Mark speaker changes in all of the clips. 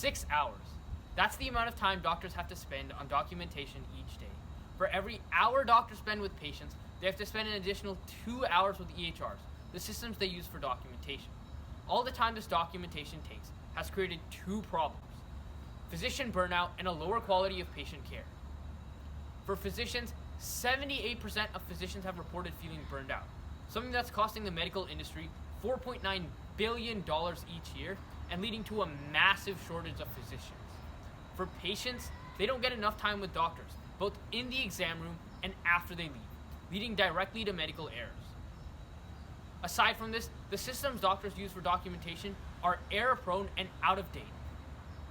Speaker 1: 6 hours. That's the amount of time doctors have to spend on documentation each day. For every hour doctors spend with patients, they have to spend an additional 2 hours with EHRs, the systems they use for documentation. All the time this documentation takes has created two problems: physician burnout and a lower quality of patient care. For physicians, 78% of physicians have reported feeling burned out, something that's costing the medical industry $4.9 billion each year and leading to a massive shortage of physicians. For patients, they don't get enough time with doctors, both in the exam room and after they leave, leading directly to medical errors. Aside from this, the systems doctors use for documentation are error-prone and out of date,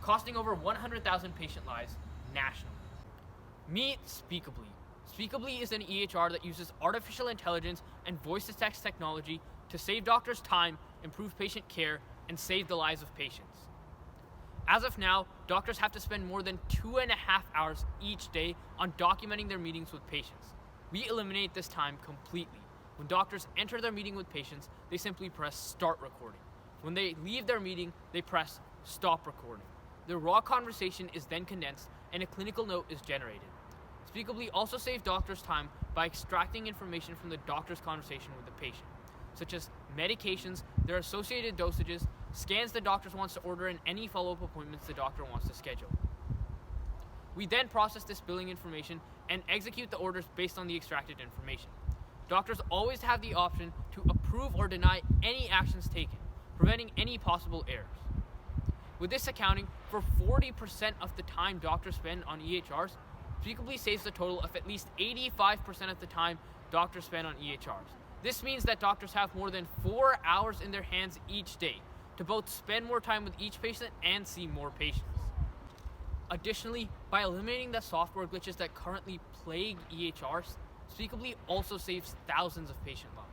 Speaker 1: costing over 100,000 patient lives nationally. Meet Speakably. Speakably is an EHR that uses artificial intelligence and voice-to-text technology to save doctors time, improve patient care, and save the lives of patients. As of now, doctors have to spend more than 2.5 hours each day on documenting their meetings with patients. We eliminate this time completely. When doctors enter their meeting with patients, they simply press start recording. When they leave their meeting, they press stop recording. The raw conversation is then condensed and a clinical note is generated. Speakably also saves doctors time by extracting information from the doctor's conversation with the patient, such as medications, their associated dosages, scans the doctor wants to order, and any follow-up appointments the doctor wants to schedule. We then process this billing information and execute the orders based on the extracted information. Doctors always have the option to approve or deny any actions taken, preventing any possible errors. With this accounting for 40% of the time doctors spend on EHRs, Speakably saves a total of at least 85% of the time doctors spend on EHRs. This means that doctors have more than 4 hours in their hands each day to both spend more time with each patient and see more patients. Additionally, by eliminating the software glitches that currently plague EHRs, Speakably also saves thousands of patient lives.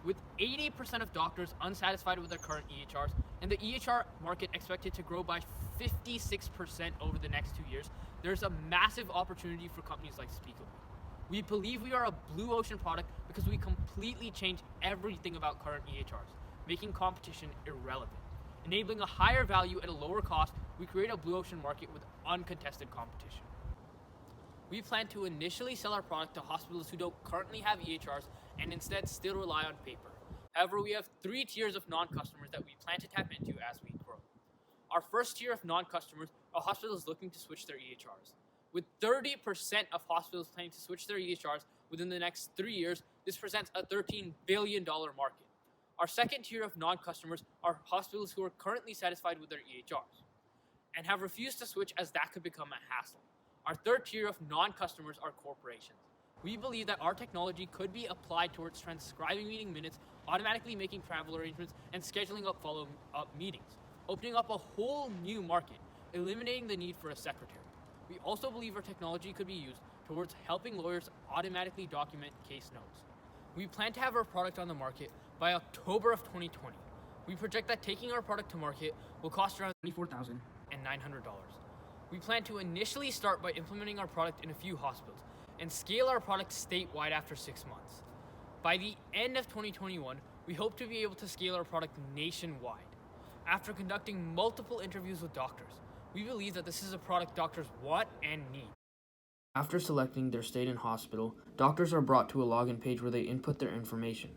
Speaker 1: With 80% of doctors unsatisfied with their current EHRs and the EHR market expected to grow by 56% over the next 2 years, there's a massive opportunity for companies like Speakably. We believe we are a blue ocean product because we completely change everything about current EHRs, making competition irrelevant. Enabling a higher value at a lower cost, we create a blue ocean market with uncontested competition. We plan to initially sell our product to hospitals who don't currently have EHRs and instead still rely on paper. However, we have 3 tiers of non-customers that we plan to tap into as we grow. Our first tier of non-customers are hospitals looking to switch their EHRs. With 30% of hospitals planning to switch their EHRs within the next 3 years, this presents a $13 billion market. Our second tier of non-customers are hospitals who are currently satisfied with their EHRs and have refused to switch as that could become a hassle. Our third tier of non-customers are corporations. We believe that our technology could be applied towards transcribing meeting minutes, automatically making travel arrangements, and scheduling up follow-up meetings, opening up a whole new market, eliminating the need for a secretary. We also believe our technology could be used towards helping lawyers automatically document case notes. We plan to have our product on the market by October of 2020. We project that taking our product to market will cost around $24,900. We plan to initially start by implementing our product in a few hospitals and scale our product statewide after 6 months. By the end of 2021, we hope to be able to scale our product nationwide. After conducting multiple interviews with doctors, we believe that this is a product doctors want and need.
Speaker 2: After selecting their state and hospital, doctors are brought to a login page where they input their information.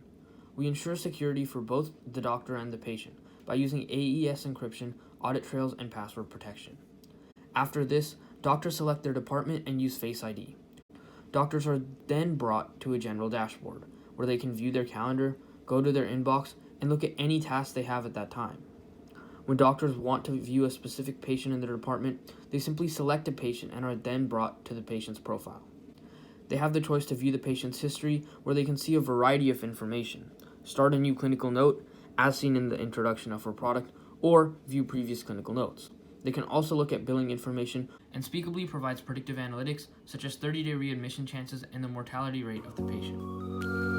Speaker 2: We ensure security for both the doctor and the patient by using AES encryption, audit trails, and password protection. After this, doctors select their department and use Face ID. Doctors are then brought to a general dashboard where they can view their calendar, go to their inbox, and look at any tasks they have at that time. When doctors want to view a specific patient in their department, they simply select a patient and are then brought to the patient's profile. They have the choice to view the patient's history, where they can see a variety of information, start a new clinical note, as seen in the introduction of our product, or view previous clinical notes. They can also look at billing information, and Speakably provides predictive analytics such as 30-day readmission chances and the mortality rate of the patient.